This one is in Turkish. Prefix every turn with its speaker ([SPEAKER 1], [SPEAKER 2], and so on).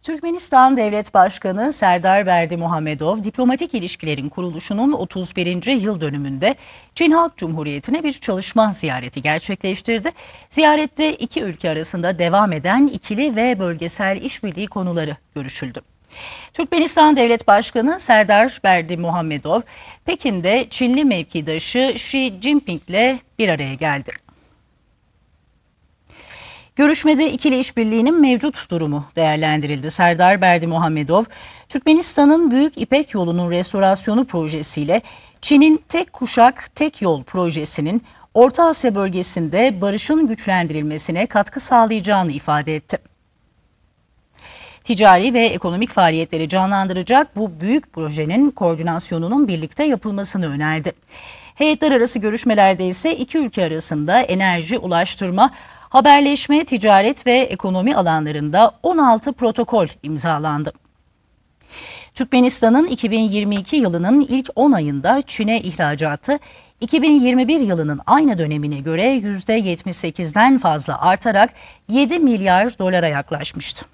[SPEAKER 1] Türkmenistan Devlet Başkanı Serdar Berdimuhamedov, diplomatik ilişkilerin kuruluşunun 31. yıl dönümünde Çin Halk Cumhuriyeti'ne bir çalışma ziyareti gerçekleştirdi. Ziyarette iki ülke arasında devam eden ikili ve bölgesel işbirliği konuları görüşüldü. Türkmenistan Devlet Başkanı Serdar Berdimuhamedov, Pekin'de Çinli mevkidaşı Xi Jinping'le bir araya geldi. Görüşmede ikili işbirliğinin mevcut durumu değerlendirildi. Serdar Berdimuhamedov, Türkmenistan'ın Büyük İpek Yolu'nun restorasyonu projesiyle Çin'in Tek Kuşak Tek Yol projesinin Orta Asya bölgesinde barışın güçlendirilmesine katkı sağlayacağını ifade etti. Ticari ve ekonomik faaliyetleri canlandıracak bu büyük projenin koordinasyonunun birlikte yapılmasını önerdi. Heyetler arası görüşmelerde ise iki ülke arasında enerji, ulaştırma, haberleşme, ticaret ve ekonomi alanlarında 16 protokol imzalandı. Türkmenistan'ın 2022 yılının ilk 10 ayında Çin'e ihracatı 2021 yılının aynı dönemine göre %78'den fazla artarak 7 milyar dolara yaklaşmıştı.